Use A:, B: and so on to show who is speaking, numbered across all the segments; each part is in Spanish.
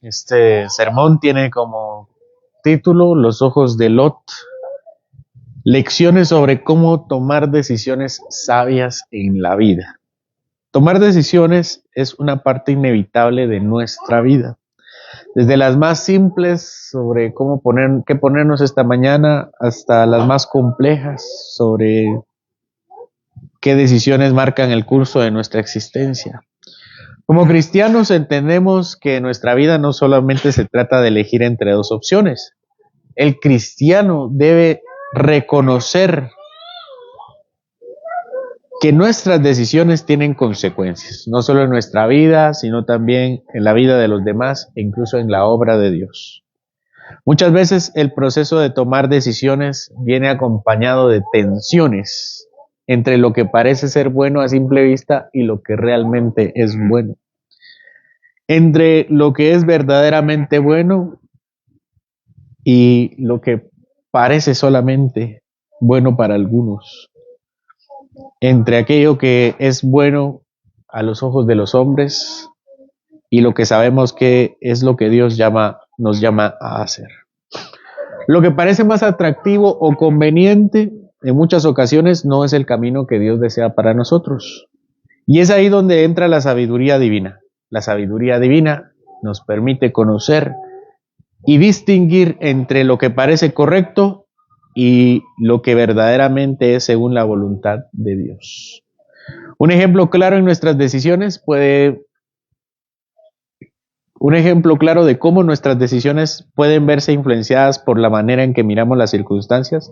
A: Este sermón tiene como título Los ojos de Lot, lecciones sobre cómo tomar decisiones sabias en la vida. Tomar decisiones es una parte inevitable de nuestra vida. Desde las más simples sobre qué ponernos esta mañana hasta las más complejas sobre qué decisiones marcan el curso de nuestra existencia. Como cristianos entendemos que nuestra vida no solamente se trata de elegir entre dos opciones. El cristiano debe reconocer que nuestras decisiones tienen consecuencias, no solo en nuestra vida, sino también en la vida de los demás e incluso en la obra de Dios. Muchas veces el proceso de tomar decisiones viene acompañado de tensiones entre lo que parece ser bueno a simple vista y lo que realmente es bueno. Entre lo que es verdaderamente bueno y lo que parece solamente bueno para algunos. Entre aquello que es bueno a los ojos de los hombres y lo que sabemos que es lo que Dios nos llama a hacer. Lo que parece más atractivo o conveniente en muchas ocasiones no es el camino que Dios desea para nosotros. Y es ahí donde entra la sabiduría divina. La sabiduría divina nos permite conocer y distinguir entre lo que parece correcto y lo que verdaderamente es según la voluntad de Dios. Un ejemplo claro de cómo nuestras decisiones pueden verse influenciadas por la manera en que miramos las circunstancias,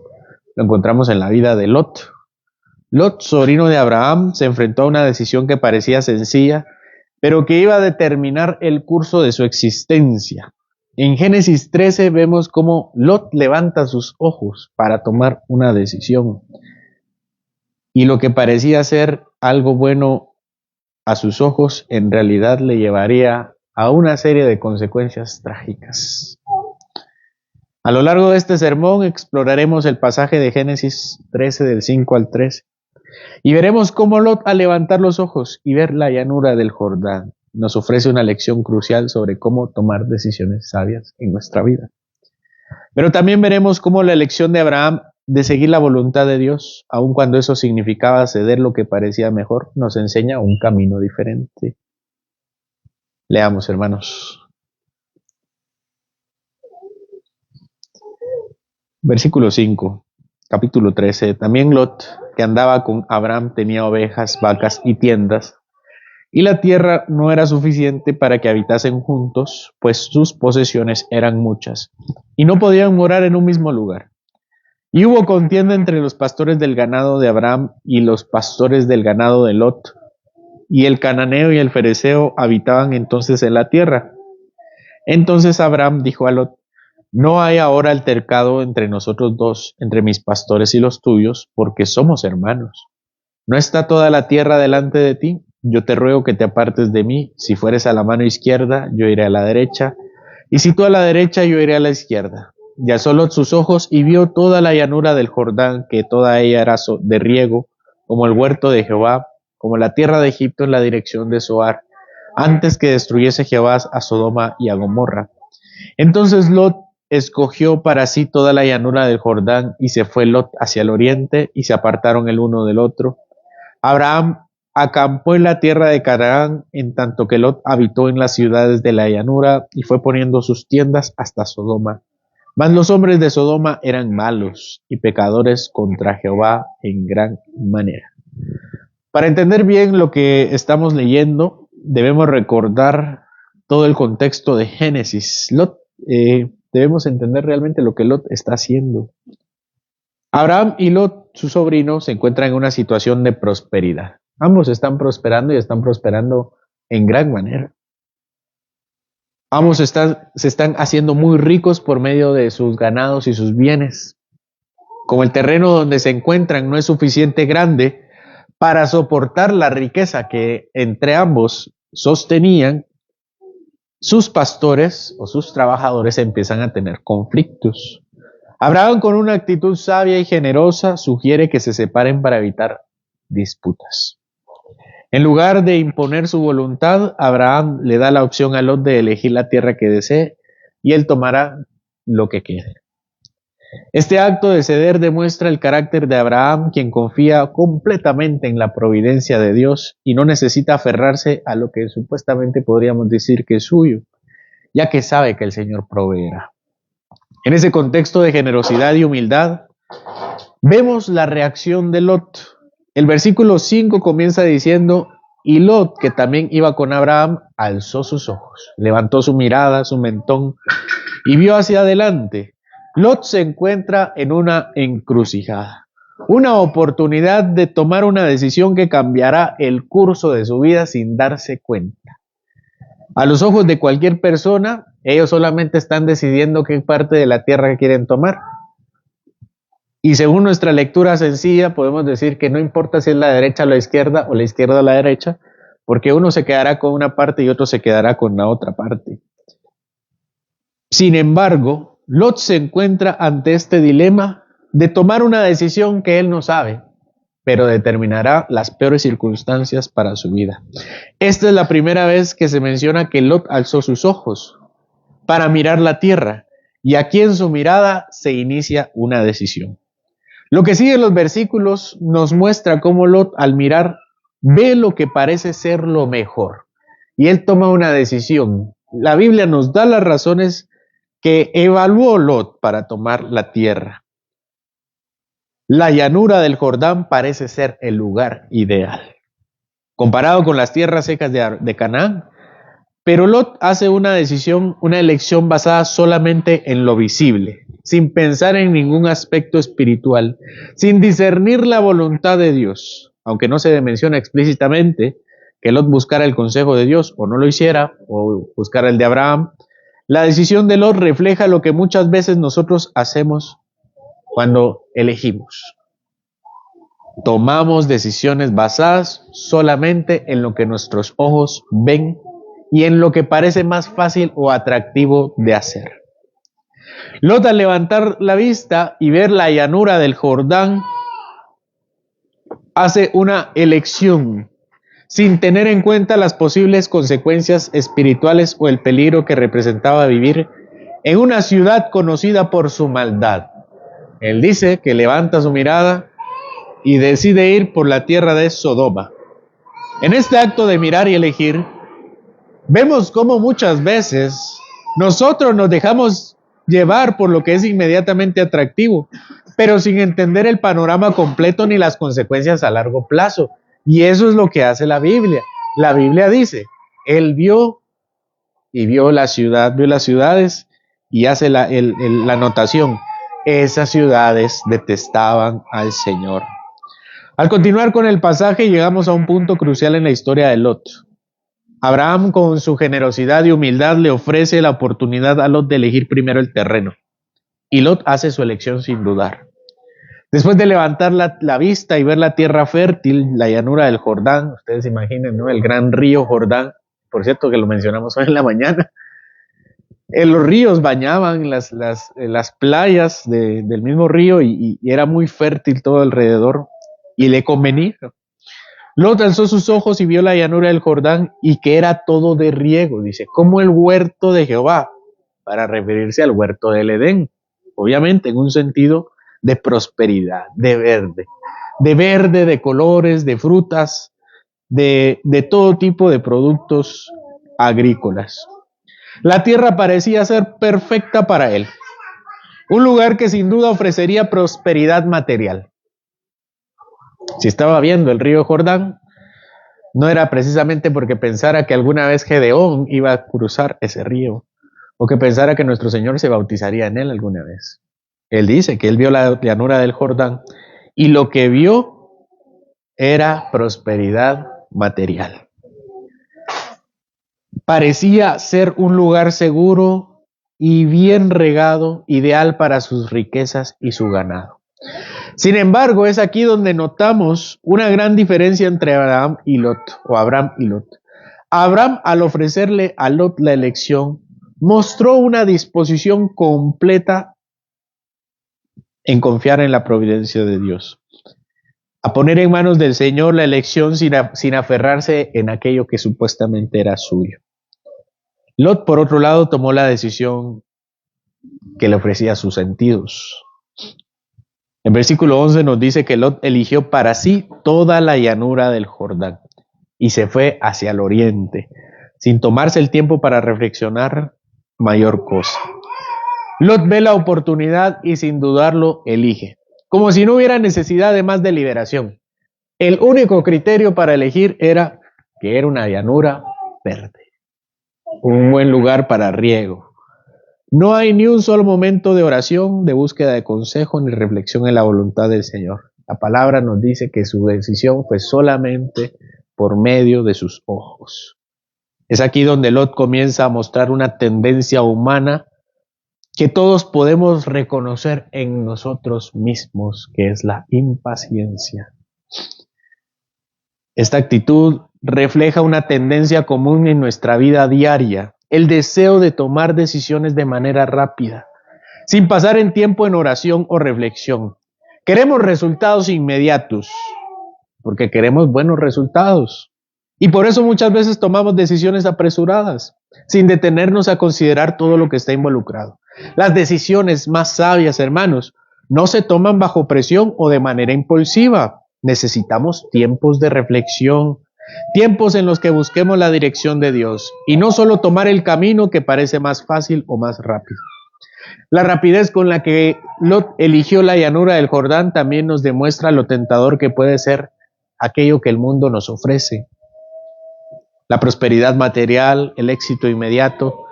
A: lo encontramos en la vida de Lot. Lot, sobrino de Abraham, se enfrentó a una decisión que parecía sencilla, pero que iba a determinar el curso de su existencia. En Génesis 13 vemos cómo Lot levanta sus ojos para tomar una decisión. Y lo que parecía ser algo bueno a sus ojos, en realidad le llevaría a una serie de consecuencias trágicas. A lo largo de este sermón exploraremos el pasaje de Génesis 13 del 5 al 13 y veremos cómo Lot, al levantar los ojos y ver la llanura del Jordán, nos ofrece una lección crucial sobre cómo tomar decisiones sabias en nuestra vida. Pero también veremos cómo la elección de Abraham de seguir la voluntad de Dios, aun cuando eso significaba ceder lo que parecía mejor, nos enseña un camino diferente. Leamos, hermanos. Versículo 5, capítulo 13. También Lot, que andaba con Abraham, tenía ovejas, vacas y tiendas, y la tierra no era suficiente para que habitasen juntos, pues sus posesiones eran muchas, y no podían morar en un mismo lugar. Y hubo contienda entre los pastores del ganado de Abraham y los pastores del ganado de Lot, y el cananeo y el fereceo habitaban entonces en la tierra. Entonces Abraham dijo a Lot: no hay ahora altercado entre nosotros dos, entre mis pastores y los tuyos, porque somos hermanos. ¿No está toda la tierra delante de ti? Yo te ruego que te apartes de mí. Si fueres a la mano izquierda, yo iré a la derecha, y si tú a la derecha, yo iré a la izquierda. Y alzó Lot sus ojos y vio toda la llanura del Jordán, que toda ella era de riego, como el huerto de Jehová, como la tierra de Egipto en la dirección de Zoar, antes que destruyese Jehová a Sodoma y a Gomorra. Entonces Lot escogió para sí toda la llanura del Jordán, y se fue Lot hacia el oriente, y se apartaron el uno del otro. Abraham acampó en la tierra de Canaán, en tanto que Lot habitó en las ciudades de la llanura, y fue poniendo sus tiendas hasta Sodoma. Mas los hombres de Sodoma eran malos y pecadores contra Jehová en gran manera. Para entender bien lo que estamos leyendo, debemos recordar todo el contexto de Génesis. Debemos entender realmente lo que Lot está haciendo. Abraham y Lot, su sobrino, se encuentran en una situación de prosperidad. Ambos están prosperando y están prosperando en gran manera. Ambos se están haciendo muy ricos por medio de sus ganados y sus bienes. Como el terreno donde se encuentran no es suficiente grande para soportar la riqueza que entre ambos sostenían, sus pastores o sus trabajadores empiezan a tener conflictos. Abraham, con una actitud sabia y generosa, sugiere que se separen para evitar disputas. En lugar de imponer su voluntad, Abraham le da la opción a Lot de elegir la tierra que desee y él tomará lo que quiere. Este acto de ceder demuestra el carácter de Abraham, quien confía completamente en la providencia de Dios y no necesita aferrarse a lo que supuestamente podríamos decir que es suyo, ya que sabe que el Señor proveerá. En ese contexto de generosidad y humildad, vemos la reacción de Lot. El versículo 5 comienza diciendo, y Lot, que también iba con Abraham, alzó sus ojos, levantó su mirada, su mentón, y vio hacia adelante. Lot se encuentra en una encrucijada, una oportunidad de tomar una decisión que cambiará el curso de su vida sin darse cuenta. A los ojos de cualquier persona, ellos solamente están decidiendo qué parte de la tierra quieren tomar. Y según nuestra lectura sencilla, podemos decir que no importa si es la derecha o la izquierda o la derecha, porque uno se quedará con una parte y otro se quedará con la otra parte. Sin embargo, Lot se encuentra ante este dilema de tomar una decisión que él no sabe, pero determinará las peores circunstancias para su vida. Esta es la primera vez que se menciona que Lot alzó sus ojos para mirar la tierra, y aquí en su mirada se inicia una decisión. Lo que sigue en los versículos nos muestra cómo Lot, al mirar, ve lo que parece ser lo mejor, y él toma una decisión. La Biblia nos da las razones que evaluó Lot para tomar la tierra. La llanura del Jordán parece ser el lugar ideal, comparado con las tierras secas de Canaán, pero Lot hace una decisión, una elección basada solamente en lo visible, sin pensar en ningún aspecto espiritual, sin discernir la voluntad de Dios, aunque no se menciona explícitamente que Lot buscara el consejo de Dios o no lo hiciera, o buscara el de Abraham. La decisión de Lot refleja lo que muchas veces nosotros hacemos cuando elegimos. Tomamos decisiones basadas solamente en lo que nuestros ojos ven y en lo que parece más fácil o atractivo de hacer. Lot, al levantar la vista y ver la llanura del Jordán, hace una elección sin tener en cuenta las posibles consecuencias espirituales o el peligro que representaba vivir en una ciudad conocida por su maldad. Él dice que levanta su mirada y decide ir por la tierra de Sodoma. En este acto de mirar y elegir, vemos cómo muchas veces nosotros nos dejamos llevar por lo que es inmediatamente atractivo, pero sin entender el panorama completo ni las consecuencias a largo plazo. Y eso es lo que hace la Biblia. La Biblia dice, él vio la ciudad, vio las ciudades y hace la anotación. Esas ciudades detestaban al Señor. Al continuar con el pasaje, llegamos a un punto crucial en la historia de Lot. Abraham, con su generosidad y humildad, le ofrece la oportunidad a Lot de elegir primero el terreno. Y Lot hace su elección sin dudar. Después de levantar la vista y ver la tierra fértil, la llanura del Jordán, ustedes imaginen, ¿no? El gran río Jordán, por cierto que lo mencionamos hoy en la mañana. Los ríos bañaban las playas del mismo río y era muy fértil todo alrededor y le convenía. Lot alzó sus ojos y vio la llanura del Jordán y que era todo de riego, dice, como el huerto de Jehová, para referirse al huerto del Edén, obviamente en un sentido de prosperidad, de verde, de colores, de frutas, de todo tipo de productos agrícolas. La tierra parecía ser perfecta para él, un lugar que sin duda ofrecería prosperidad material. Si estaba viendo el río Jordán, no era precisamente porque pensara que alguna vez Gedeón iba a cruzar ese río, o que pensara que nuestro Señor se bautizaría en él alguna vez. Él dice que él vio la llanura del Jordán y lo que vio era prosperidad material. Parecía ser un lugar seguro y bien regado, ideal para sus riquezas y su ganado. Sin embargo, es aquí donde notamos una gran diferencia entre Abraham y Lot, o Abraham y Lot. Abraham, al ofrecerle a Lot la elección, mostró una disposición completa en confiar en la providencia de Dios. a poner en manos del Señor la elección sin aferrarse en aquello que supuestamente era suyo. Lot, por otro lado, tomó la decisión que le ofrecía sus sentidos. El versículo 11 nos dice que Lot eligió para sí toda la llanura del Jordán y se fue hacia el oriente, sin tomarse el tiempo para reflexionar mayor cosa. Lot ve la oportunidad y sin dudarlo elige, como si no hubiera necesidad de más deliberación. El único criterio para elegir era que era una llanura verde, un buen lugar para riego. No hay ni un solo momento de oración, de búsqueda de consejo ni reflexión en la voluntad del Señor. La palabra nos dice que su decisión fue solamente por medio de sus ojos. Es aquí donde Lot comienza a mostrar una tendencia humana que todos podemos reconocer en nosotros mismos, que es la impaciencia. Esta actitud refleja una tendencia común en nuestra vida diaria, el deseo de tomar decisiones de manera rápida, sin pasar en tiempo en oración o reflexión. Queremos resultados inmediatos, porque queremos buenos resultados. Y por eso muchas veces tomamos decisiones apresuradas, sin detenernos a considerar todo lo que está involucrado. Las decisiones más sabias, hermanos, no se toman bajo presión o de manera impulsiva. Necesitamos tiempos de reflexión, tiempos en los que busquemos la dirección de Dios y no solo tomar el camino que parece más fácil o más rápido. La rapidez con la que Lot eligió la llanura del Jordán también nos demuestra lo tentador que puede ser aquello que el mundo nos ofrece. La prosperidad material, el éxito inmediato,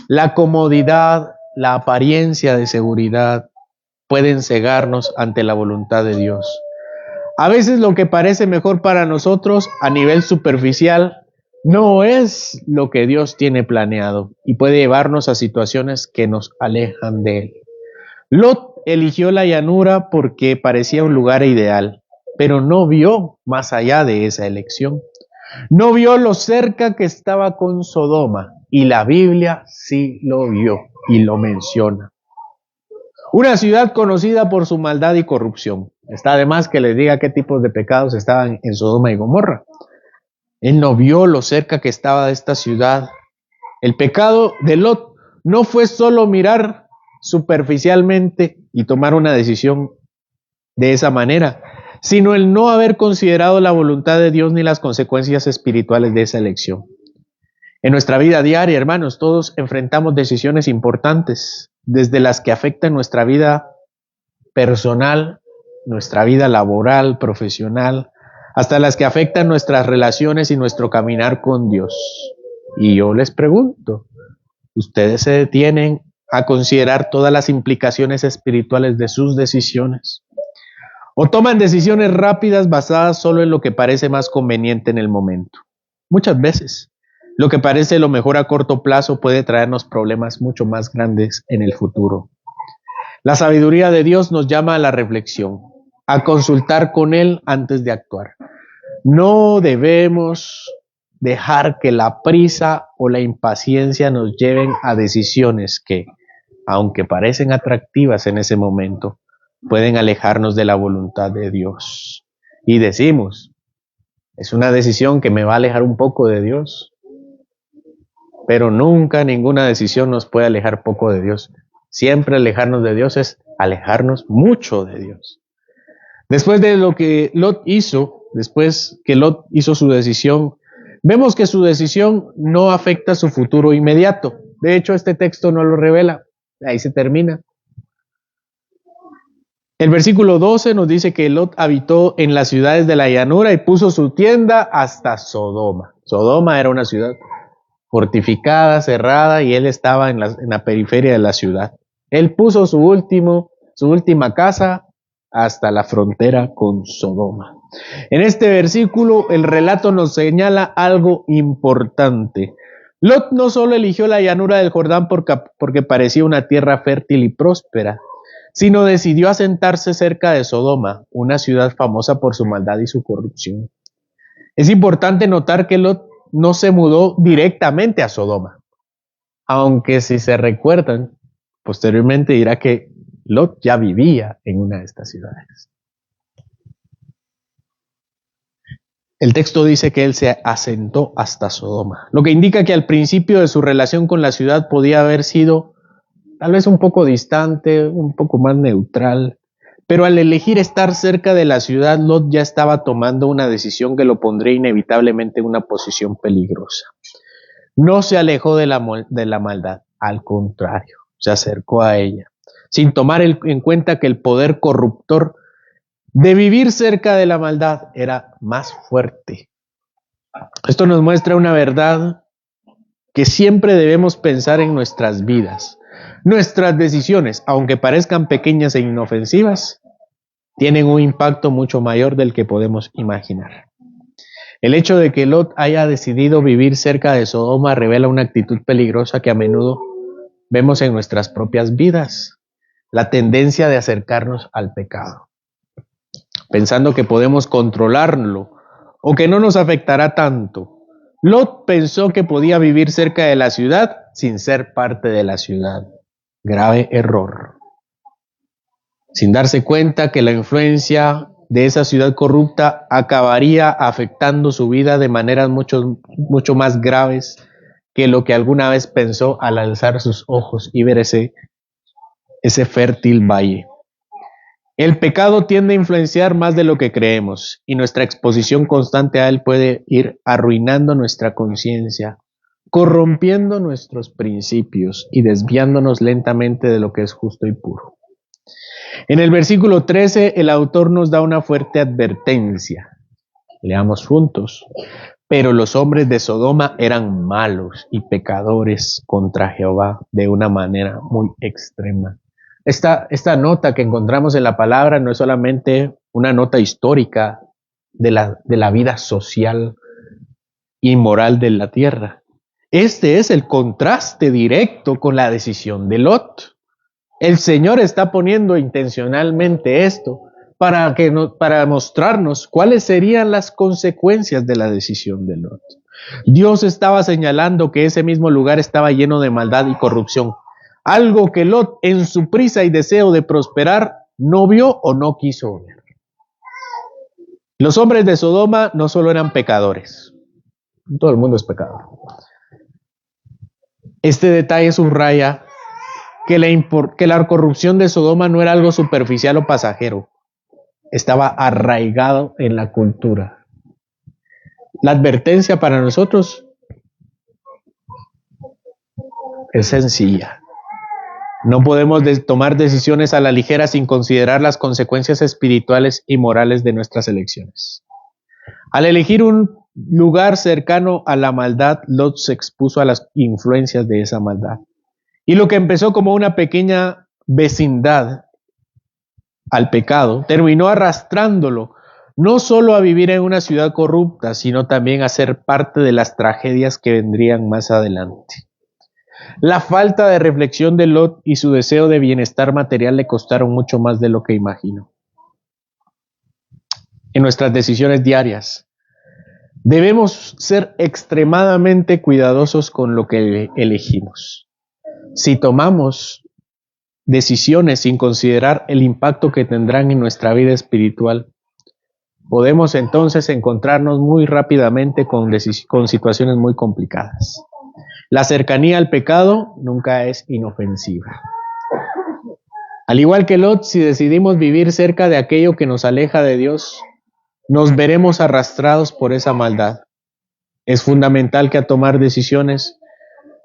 A: la comodidad, la apariencia de seguridad pueden cegarnos ante la voluntad de Dios. A veces lo que parece mejor para nosotros a nivel superficial no es lo que Dios tiene planeado y puede llevarnos a situaciones que nos alejan de Él. Lot eligió la llanura porque parecía un lugar ideal, pero no vio más allá de esa elección. No vio lo cerca que estaba con Sodoma, y la Biblia sí lo vio y lo menciona. Una ciudad conocida por su maldad y corrupción. Está de más que les diga qué tipos de pecados estaban en Sodoma y Gomorra. Él no vio lo cerca que estaba de esta ciudad. El pecado de Lot no fue solo mirar superficialmente y tomar una decisión de esa manera, sino el no haber considerado la voluntad de Dios ni las consecuencias espirituales de esa elección. En nuestra vida diaria, hermanos, todos enfrentamos decisiones importantes, desde las que afectan nuestra vida personal, nuestra vida laboral, profesional, hasta las que afectan nuestras relaciones y nuestro caminar con Dios. Y yo les pregunto, ¿ustedes se detienen a considerar todas las implicaciones espirituales de sus decisiones? ¿O toman decisiones rápidas basadas solo en lo que parece más conveniente en el momento? Muchas veces, lo que parece lo mejor a corto plazo puede traernos problemas mucho más grandes en el futuro. La sabiduría de Dios nos llama a la reflexión, a consultar con Él antes de actuar. No debemos dejar que la prisa o la impaciencia nos lleven a decisiones que, aunque parecen atractivas en ese momento, pueden alejarnos de la voluntad de Dios. Y decimos, es una decisión que me va a alejar un poco de Dios, pero nunca ninguna decisión nos puede alejar poco de Dios. Siempre alejarnos de Dios es alejarnos mucho de Dios. Después de lo que Lot hizo, después que Lot hizo su decisión, vemos que su decisión no afecta su futuro inmediato. De hecho, este texto no lo revela. Ahí se termina. El versículo 12 nos dice que Lot habitó en las ciudades de la llanura y puso su tienda hasta Sodoma. Sodoma era una ciudad fortificada, cerrada, y él estaba en la periferia de la ciudad. Él puso su última casa hasta la frontera con Sodoma. En este versículo el relato nos señala algo importante. Lot no solo eligió la llanura del Jordán porque parecía una tierra fértil y próspera, sino decidió asentarse cerca de Sodoma, una ciudad famosa por su maldad y su corrupción. Es importante notar que Lot no se mudó directamente a Sodoma, aunque si se recuerdan, posteriormente dirá que Lot ya vivía en una de estas ciudades. El texto dice que él se asentó hasta Sodoma, lo que indica que al principio de su relación con la ciudad podía haber sido tal vez un poco distante, un poco más neutral, pero al elegir estar cerca de la ciudad, Lot ya estaba tomando una decisión que lo pondría inevitablemente en una posición peligrosa. No se alejó de la maldad, al contrario, se acercó a ella, sin tomar en cuenta que el poder corruptor de vivir cerca de la maldad era más fuerte. Esto nos muestra una verdad que siempre debemos pensar en nuestras vidas. Nuestras decisiones, aunque parezcan pequeñas e inofensivas, tienen un impacto mucho mayor del que podemos imaginar. El hecho de que Lot haya decidido vivir cerca de Sodoma revela una actitud peligrosa que a menudo vemos en nuestras propias vidas, la tendencia de acercarnos al pecado, pensando que podemos controlarlo o que no nos afectará tanto. Lot pensó que podía vivir cerca de la ciudad sin ser parte de la ciudad. Grave error. Sin darse cuenta que la influencia de esa ciudad corrupta acabaría afectando su vida de maneras mucho más graves que lo que alguna vez pensó al alzar sus ojos y ver ese fértil valle. El pecado tiende a influenciar más de lo que creemos y nuestra exposición constante a él puede ir arruinando nuestra conciencia, corrompiendo nuestros principios y desviándonos lentamente de lo que es justo y puro. En el versículo 13, el autor nos da una fuerte advertencia. Leamos juntos. Pero los hombres de Sodoma eran malos y pecadores contra Jehová de una manera muy extrema. Esta nota que encontramos en la palabra no es solamente una nota histórica de la vida social y moral de la tierra. Este es el contraste directo con la decisión de Lot. El Señor está poniendo intencionalmente esto para mostrarnos cuáles serían las consecuencias de la decisión de Lot. Dios estaba señalando que ese mismo lugar estaba lleno de maldad y corrupción, algo que Lot, en su prisa y deseo de prosperar, no vio o no quiso ver. Los hombres de Sodoma no solo eran pecadores, todo el mundo es pecador. Este detalle subraya que la corrupción de Sodoma no era algo superficial o pasajero, estaba arraigado en la cultura. La advertencia para nosotros es sencilla. No podemos tomar decisiones a la ligera sin considerar las consecuencias espirituales y morales de nuestras elecciones. Al elegir un lugar cercano a la maldad, Lot se expuso a las influencias de esa maldad. Y lo que empezó como una pequeña vecindad al pecado, terminó arrastrándolo no solo a vivir en una ciudad corrupta, sino también a ser parte de las tragedias que vendrían más adelante. La falta de reflexión de Lot y su deseo de bienestar material le costaron mucho más de lo que imaginó. En nuestras decisiones diarias, debemos ser extremadamente cuidadosos con lo que elegimos. Si tomamos decisiones sin considerar el impacto que tendrán en nuestra vida espiritual, podemos entonces encontrarnos muy rápidamente con situaciones muy complicadas. La cercanía al pecado nunca es inofensiva. Al igual que Lot, si decidimos vivir cerca de aquello que nos aleja de Dios, nos veremos arrastrados por esa maldad. Es fundamental que al tomar decisiones,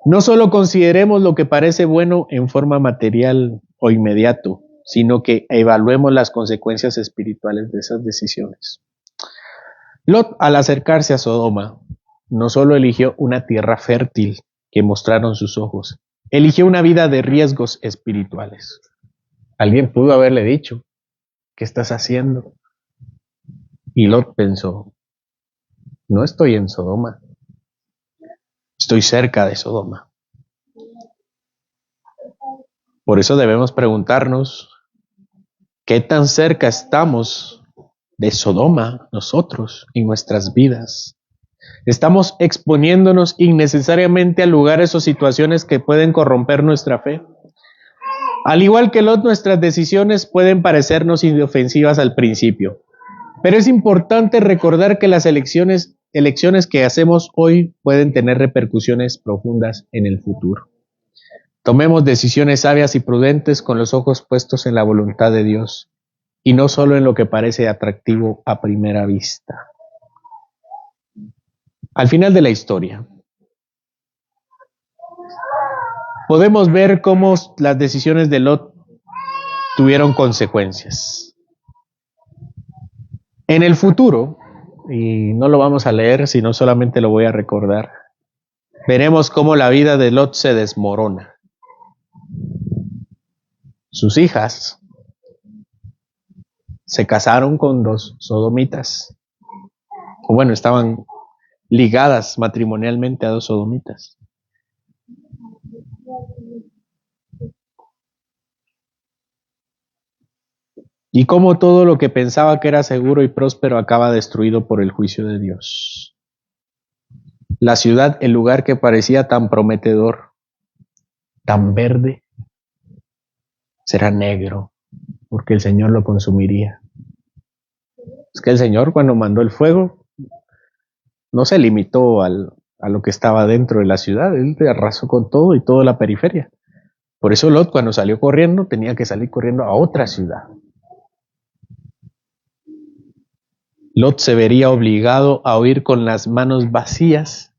A: no solo consideremos lo que parece bueno en forma material o inmediato, sino que evaluemos las consecuencias espirituales de esas decisiones. Lot, al acercarse a Sodoma, no solo eligió una tierra fértil que mostraron sus ojos, eligió una vida de riesgos espirituales. Alguien pudo haberle dicho, ¿qué estás haciendo? Y Lot pensó, no estoy en Sodoma, estoy cerca de Sodoma. Por eso debemos preguntarnos, ¿qué tan cerca estamos de Sodoma nosotros en nuestras vidas? ¿Estamos exponiéndonos innecesariamente a lugares o situaciones que pueden corromper nuestra fe? Al igual que Lot, nuestras decisiones pueden parecernos inofensivas al principio, Pero es importante recordar que las elecciones que hacemos hoy pueden tener repercusiones profundas en el futuro. Tomemos decisiones sabias y prudentes con los ojos puestos en la voluntad de Dios y no solo en lo que parece atractivo a primera vista. Al final de la historia, podemos ver cómo las decisiones de Lot tuvieron consecuencias. En el futuro, y no lo vamos a leer, sino solamente lo voy a recordar, veremos cómo la vida de Lot se desmorona. Sus hijas se casaron con 2 sodomitas. O bueno, estaban ligadas matrimonialmente a 2 sodomitas. Y cómo todo lo que pensaba que era seguro y próspero acaba destruido por el juicio de Dios. La ciudad, el lugar que parecía tan prometedor, tan verde, será negro, porque el Señor lo consumiría. Es que el Señor, cuando mandó el fuego, no se limitó a lo que estaba dentro de la ciudad, Él arrasó con todo y toda la periferia. Por eso Lot, cuando salió corriendo, tenía que salir corriendo a otra ciudad. Lot se vería obligado a huir con las manos vacías,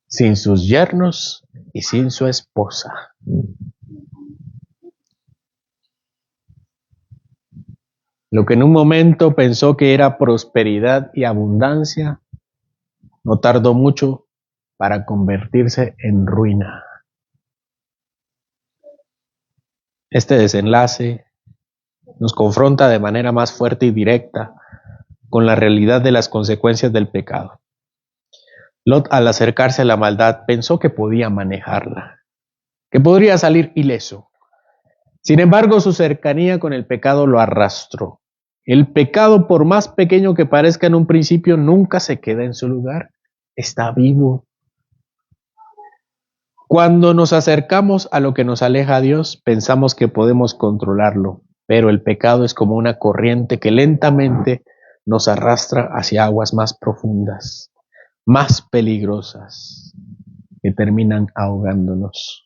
A: sin sus yernos y sin su esposa. Lo que en un momento pensó que era prosperidad y abundancia, no tardó mucho para convertirse en ruina. Este desenlace nos confronta de manera más fuerte y directa con la realidad de las consecuencias del pecado. Lot, al acercarse a la maldad, pensó que podía manejarla, que podría salir ileso. Sin embargo, su cercanía con el pecado lo arrastró. El pecado, por más pequeño que parezca en un principio, nunca se queda en su lugar. Está vivo. Cuando nos acercamos a lo que nos aleja a Dios, pensamos que podemos controlarlo, pero el pecado es como una corriente que lentamente nos arrastra hacia aguas más profundas, más peligrosas, que terminan ahogándonos.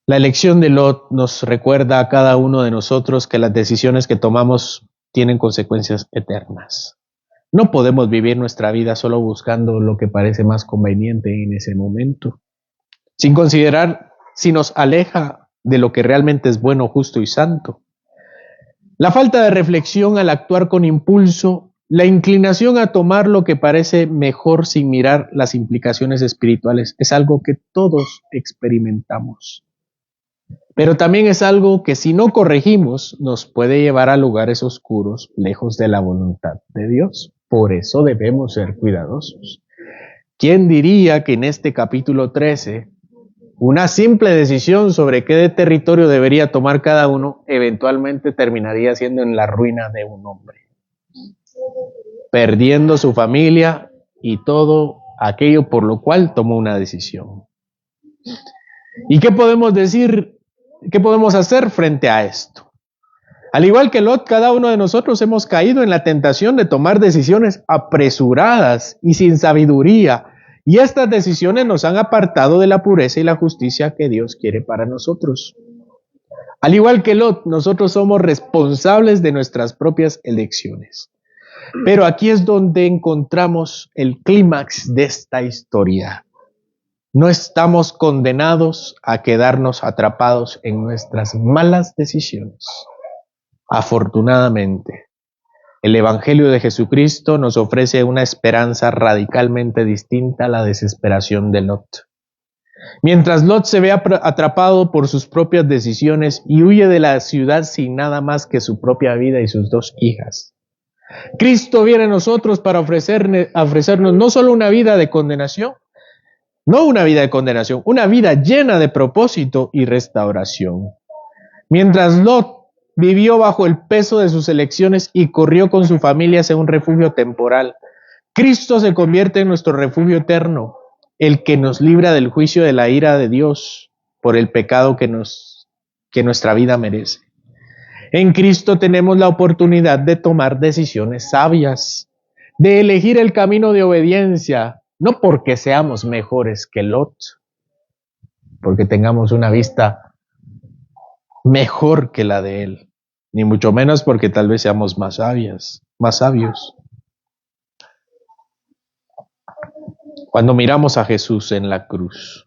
A: La elección de Lot nos recuerda a cada uno de nosotros que las decisiones que tomamos tienen consecuencias eternas. No podemos vivir nuestra vida solo buscando lo que parece más conveniente en ese momento, sin considerar si nos aleja de lo que realmente es bueno, justo y santo. La falta de reflexión al actuar con impulso, la inclinación a tomar lo que parece mejor sin mirar las implicaciones espirituales, es algo que todos experimentamos. Pero también es algo que si no corregimos nos puede llevar a lugares oscuros, lejos de la voluntad de Dios. Por eso debemos ser cuidadosos. ¿Quién diría que en este capítulo 13, una simple decisión sobre qué territorio debería tomar cada uno, eventualmente terminaría siendo en la ruina de un hombre? Perdiendo su familia y todo aquello por lo cual tomó una decisión. ¿Y qué podemos decir? ¿Qué podemos hacer frente a esto? Al igual que Lot, cada uno de nosotros hemos caído en la tentación de tomar decisiones apresuradas y sin sabiduría, y estas decisiones nos han apartado de la pureza y la justicia que Dios quiere para nosotros. Al igual que Lot, nosotros somos responsables de nuestras propias elecciones. Pero aquí es donde encontramos el clímax de esta historia. No estamos condenados a quedarnos atrapados en nuestras malas decisiones. Afortunadamente, el Evangelio de Jesucristo nos ofrece una esperanza radicalmente distinta a la desesperación de Lot. Mientras Lot se ve atrapado por sus propias decisiones y huye de la ciudad sin nada más que su propia vida y sus 2 hijas, Cristo viene a nosotros para ofrecernos no solo una vida de condenación, una vida llena de propósito y restauración. Mientras Lot vivió bajo el peso de sus elecciones y corrió con su familia hacia un refugio temporal, Cristo se convierte en nuestro refugio eterno, el que nos libra del juicio de la ira de Dios por el pecado que nuestra vida merece. En Cristo tenemos la oportunidad de tomar decisiones sabias, de elegir el camino de obediencia, no porque seamos mejores que Lot, porque tengamos una vista mejor que la de él, ni mucho menos porque tal vez seamos más sabios. Cuando miramos a Jesús en la cruz,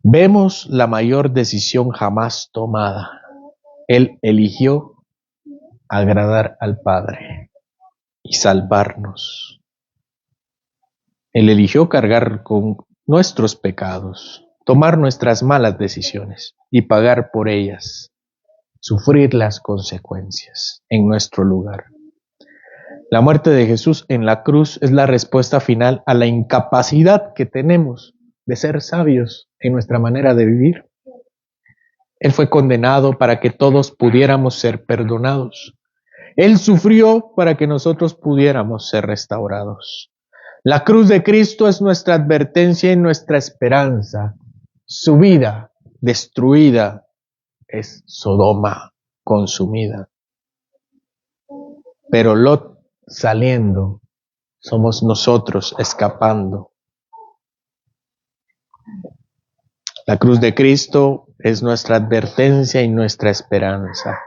A: vemos la mayor decisión jamás tomada. Él eligió agradar al Padre y salvarnos. Él eligió cargar con nuestros pecados, tomar nuestras malas decisiones y pagar por ellas, sufrir las consecuencias en nuestro lugar. La muerte de Jesús en la cruz es la respuesta final a la incapacidad que tenemos de ser sabios en nuestra manera de vivir. Él fue condenado para que todos pudiéramos ser perdonados. Él sufrió para que nosotros pudiéramos ser restaurados. La cruz de Cristo es nuestra advertencia y nuestra esperanza. Su vida destruida es Sodoma consumida. Pero Lot saliendo, somos nosotros escapando. La cruz de Cristo es nuestra advertencia y nuestra esperanza.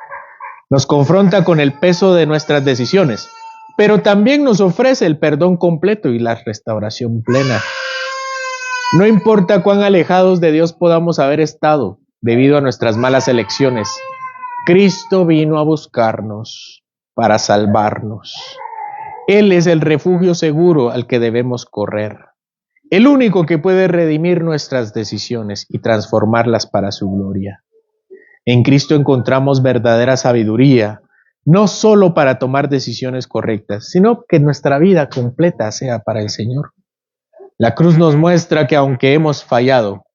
A: Nos confronta con el peso de nuestras decisiones, pero también nos ofrece el perdón completo y la restauración plena. No importa cuán alejados de Dios podamos haber estado debido a nuestras malas elecciones, Cristo vino a buscarnos para salvarnos. Él es el refugio seguro al que debemos correr, el único que puede redimir nuestras decisiones y transformarlas para su gloria. En Cristo encontramos verdadera sabiduría, no solo para tomar decisiones correctas, sino que nuestra vida completa sea para el Señor. La cruz nos muestra que aunque hemos fallado,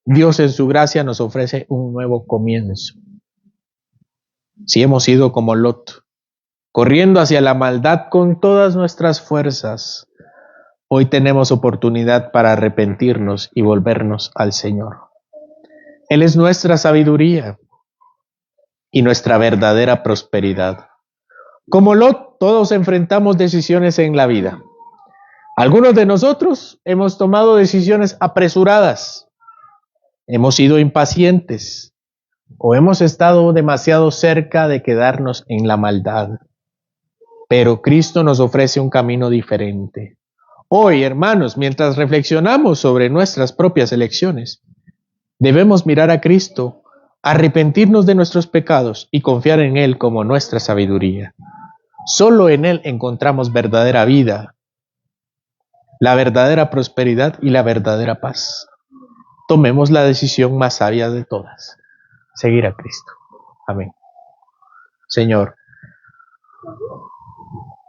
A: Dios en su gracia nos ofrece un nuevo comienzo. Si hemos ido como Lot, corriendo hacia la maldad con todas nuestras fuerzas, hoy tenemos oportunidad para arrepentirnos y volvernos al Señor. Él es nuestra sabiduría y nuestra verdadera prosperidad. Como Lot, todos enfrentamos decisiones en la vida. Algunos de nosotros hemos tomado decisiones apresuradas, hemos sido impacientes o hemos estado demasiado cerca de quedarnos en la maldad. Pero Cristo nos ofrece un camino diferente. Hoy, hermanos, mientras reflexionamos sobre nuestras propias elecciones, debemos mirar a Cristo, arrepentirnos de nuestros pecados y confiar en Él como nuestra sabiduría. Solo en Él encontramos verdadera vida, la verdadera prosperidad y la verdadera paz. Tomemos la decisión más sabia de todas, seguir a Cristo. Amén. Señor,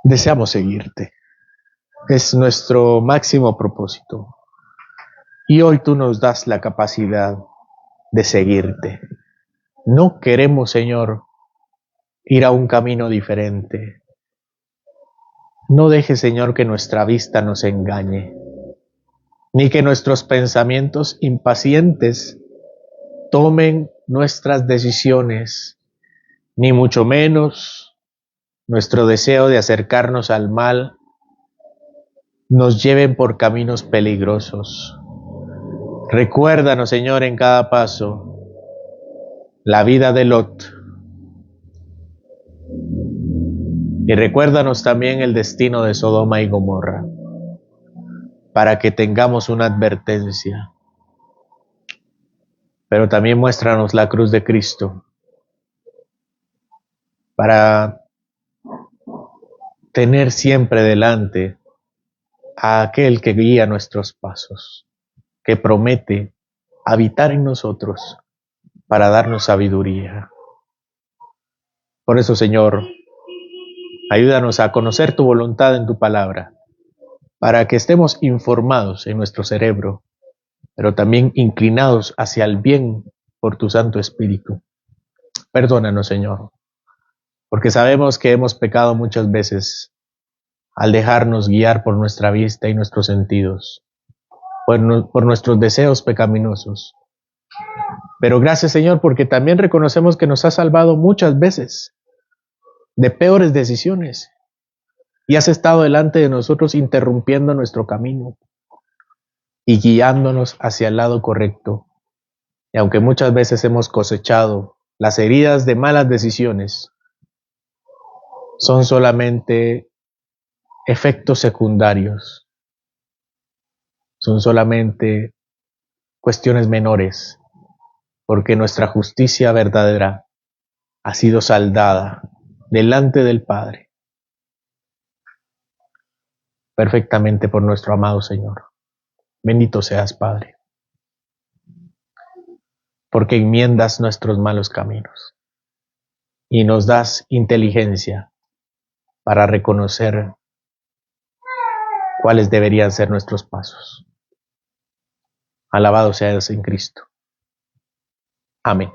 A: deseamos seguirte. Es nuestro máximo propósito. Y hoy tú nos das la capacidad de seguirte. No queremos, Señor, ir a un camino diferente. No dejes, Señor, que nuestra vista nos engañe, ni que nuestros pensamientos impacientes tomen nuestras decisiones, ni mucho menos nuestro deseo de acercarnos al mal nos lleven por caminos peligrosos. Recuérdanos, Señor, en cada paso la vida de Lot. Y recuérdanos también el destino de Sodoma y Gomorra, para que tengamos una advertencia. Pero también muéstranos la cruz de Cristo, para tener siempre delante a aquel que guía nuestros pasos, que promete habitar en nosotros para darnos sabiduría. Por eso, Señor, ayúdanos a conocer tu voluntad en tu palabra, para que estemos informados en nuestro cerebro, pero también inclinados hacia el bien por tu Santo Espíritu. Perdónanos, Señor, porque sabemos que hemos pecado muchas veces al dejarnos guiar por nuestra vista y nuestros sentidos, por nuestros deseos pecaminosos. Pero gracias, Señor, porque también reconocemos que nos has salvado muchas veces de peores decisiones y has estado delante de nosotros interrumpiendo nuestro camino y guiándonos hacia el lado correcto. Y aunque muchas veces hemos cosechado las heridas de malas decisiones, son solamente efectos secundarios, son solamente cuestiones menores, porque nuestra justicia verdadera ha sido saldada delante del Padre perfectamente por nuestro amado Señor. Bendito seas, Padre, porque enmiendas nuestros malos caminos y nos das inteligencia para reconocer cuáles deberían ser nuestros pasos. Alabado seas en Cristo. Amén.